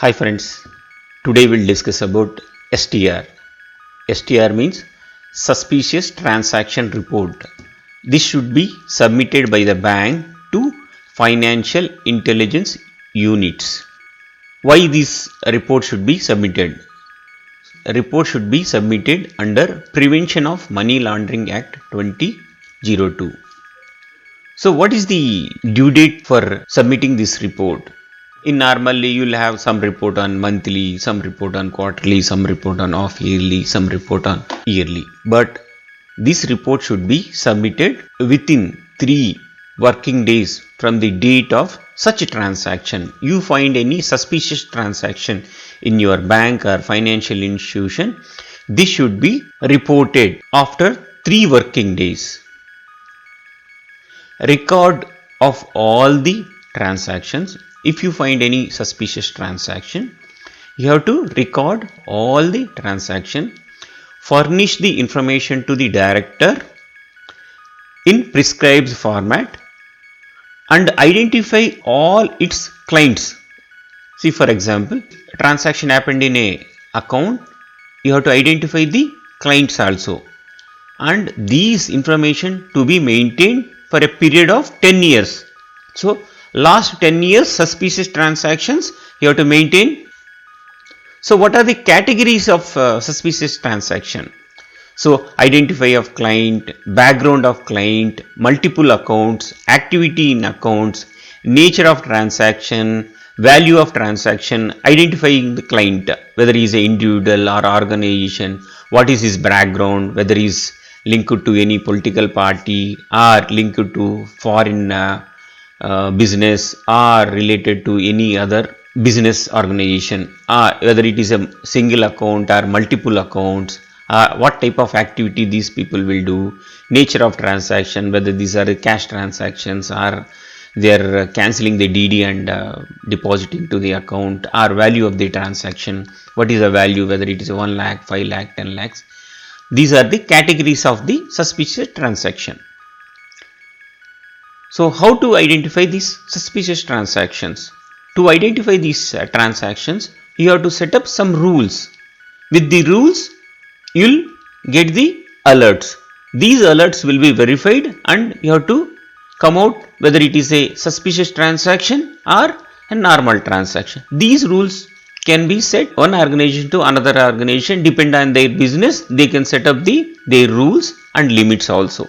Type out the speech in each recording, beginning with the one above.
Hi friends, today we'll discuss about STR. STR means Suspicious Transaction Report. This should be submitted by the bank to Financial Intelligence Units. Why this report should be submitted? A report should be submitted under Prevention of Money Laundering Act 2002. So what is the due date for submitting this report? In normally you'll have some report on monthly, some report on quarterly, some report on half yearly, some report on yearly. But this report should be submitted within 3 working days from the date of such a transaction. You find any suspicious transaction in your bank or financial institution, this should be reported after 3 working days. Record of all the transactions. If you find any suspicious transaction, you have to record all the transaction, furnish the information to the director in prescribed format and identify all its clients. See, for example, a transaction happened in a account, you have to identify the clients also, and these information to be maintained for a period of 10 years. So last 10 years suspicious transactions you have to maintain. So what are the categories of suspicious transaction? So identify of client, background of client, multiple accounts, activity in accounts, nature of transaction, value of transaction, identifying the client, whether he is an individual or organization, what is his background, whether he is linked to any political party or linked to foreign business or related to any other business organization, whether it is a single account or multiple accounts, what type of activity these people will do, nature of transaction, whether these are cash transactions or they are cancelling the DD and depositing to the account, or value of the transaction, what is the value, whether it is 1 lakh, 5 lakh, 10 lakhs. These are the categories of the suspicious transaction. So how to identify these suspicious transactions? To identify these transactions, you have to set up some rules. With the rules, you'll get the alerts. These alerts will be verified and you have to come out whether it is a suspicious transaction or a normal transaction. These rules can be set one organization to another organization, depend on their business, they can set up their rules and limits also.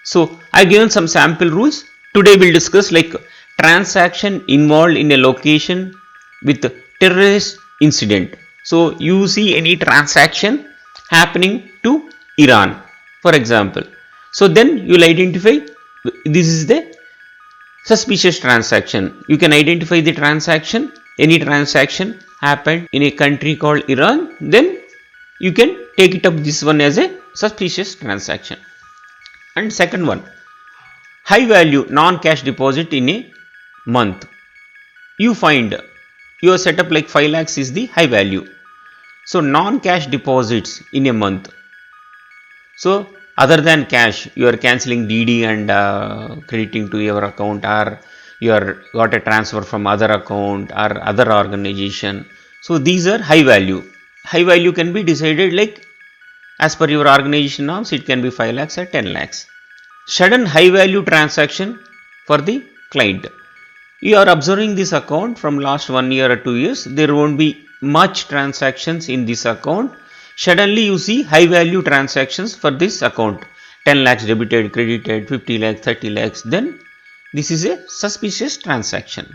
So I have given some sample rules. Today we'll discuss like transaction involved in a location with terrorist incident. So you see any transaction happening to Iran, for example. So then you will identify this is the suspicious transaction. You can identify the transaction, any transaction happened in a country called Iran, then you can take it up this one as a suspicious transaction. And second one, high value non-cash deposit in a month. You find your setup like 5 lakhs is the high value. So non-cash deposits in a month. So other than cash, you are cancelling DD and crediting to your account, or you are got a transfer from other account or other organization. So these are high value. High value can be decided like as per your organization norms, it can be 5 lakhs or 10 lakhs. Sudden high value transaction for the client. You are observing this account from last 1 year or 2 years, there won't be much transactions in this account. Suddenly you see high value transactions for this account, 10 lakhs debited, credited, 50 lakhs, 30 lakhs, then this is a suspicious transaction.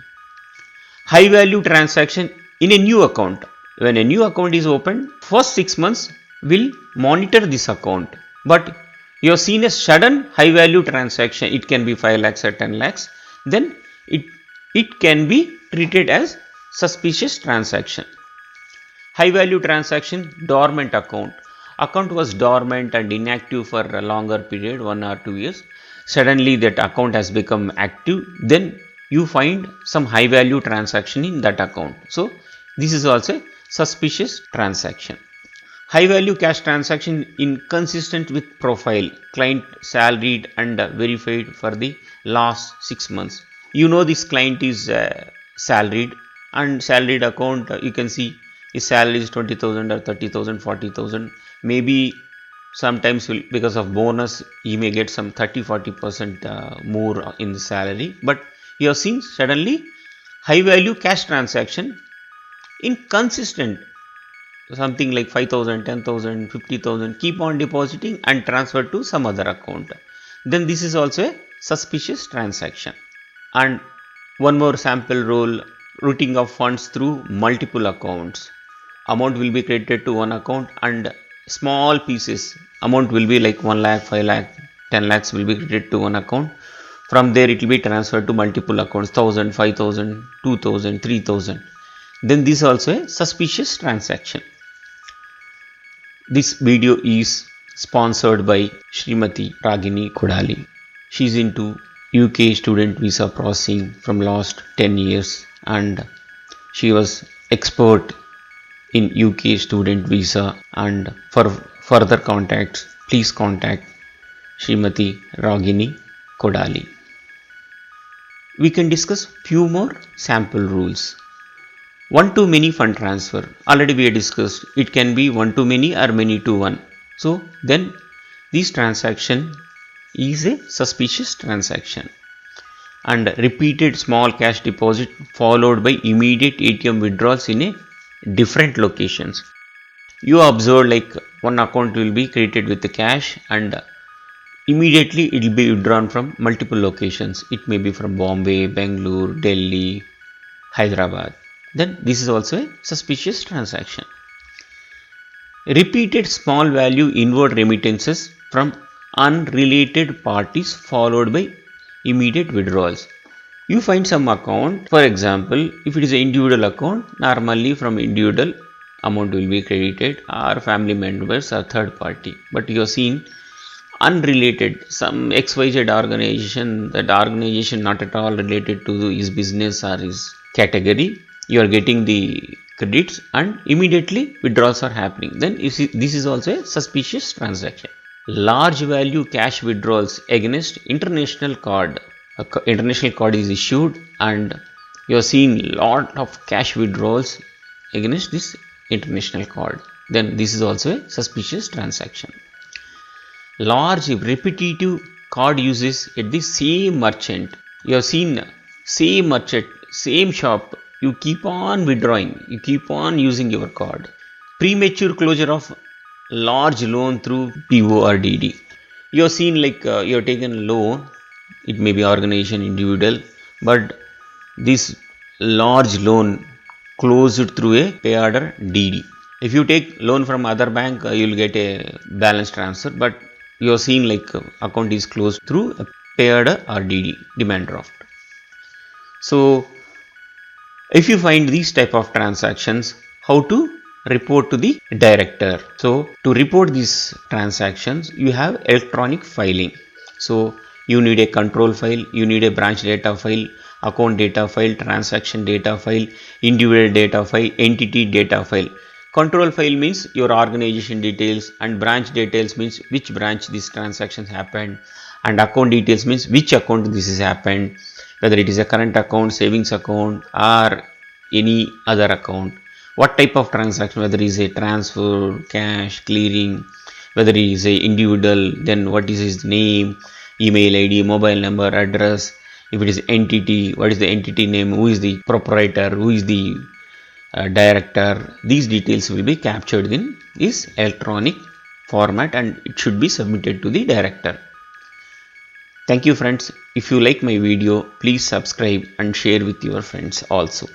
High value transaction in a new account. When a new account is opened, first 6 months will monitor this account, but you have seen a sudden high value transaction, it can be 5 lakhs or 10 lakhs, then it can be treated as suspicious transaction. High value transaction, dormant account. Account was dormant and inactive for a longer period, 1 or 2 years. Suddenly that account has become active, then you find some high value transaction in that account. So this is also suspicious transaction. High value cash transaction inconsistent with profile, client salaried and verified for the last 6 months. You know this client is salaried and salaried account, you can see his salary is 20,000 or 30,000, 40,000. Maybe sometimes because of bonus he may get some 30-40% more in the salary, but you have seen suddenly high value cash transaction in consistent, something like 5,000, 10,000, 50,000, keep on depositing and transfer to some other account. Then this is also a suspicious transaction. And one more sample rule, routing of funds through multiple accounts. Amount will be credited to one account and small pieces, amount will be like 1 lakh, 5 lakh, 10 lakhs will be credited to one account. From there it will be transferred to multiple accounts, 1,000, 5,000, 2,000, 3,000. Then this is also a suspicious transaction. This video is sponsored by Srimati Ragini Kodali. She is into UK student visa processing from last 10 years and she was expert in UK student visa, and for further contacts please contact Srimati Ragini Kodali. We can discuss few more sample rules. One-to-many fund transfer, already we have discussed, it can be one-to-many or many-to-one. So then this transaction is a suspicious transaction. And repeated small cash deposit followed by immediate ATM withdrawals in a different locations. You observe like one account will be created with the cash and immediately it will be withdrawn from multiple locations. It may be from Bombay, Bangalore, Delhi, Hyderabad. Then this is also a suspicious transaction. Repeated small value inward remittances from unrelated parties followed by immediate withdrawals. You find some account, for example, if it is an individual account, normally from individual amount will be credited or family members or third party. But you have seen unrelated, some XYZ organization, that organization not at all related to his business or his category, you are getting the credits and immediately withdrawals are happening. Then you see this is also a suspicious transaction. Large value cash withdrawals against international card. International card is issued and you are seeing lot of cash withdrawals against this international card. Then this is also a suspicious transaction. Large repetitive card uses at the same merchant. You have seen same merchant, same shop. You keep on withdrawing, you keep on using your card. Premature closure of large loan through PO or DD. You have seen like you have taken loan, it may be organization, individual, but this large loan closed through a pay order DD. If you take loan from other bank, you will get a balance transfer, but you have seen like account is closed through a pay order or DD, demand draft. So if you find these type of transactions, how to report to the director? So to report these transactions, you have electronic filing. So you need a control file, you need a branch data file, account data file, transaction data file, individual data file, entity data file. Control file means your organization details and branch details means which branch this transaction happened, and account details means which account this has happened, whether it is a current account, savings account or any other account, what type of transaction, whether it is a transfer, cash, clearing, whether it is a individual, then what is his name, email ID, mobile number, address. If it is entity, what is the entity name, who is the proprietor, who is the director. These details will be captured in this electronic format and it should be submitted to the director. Thank you friends. If you like my video, please subscribe and share with your friends also.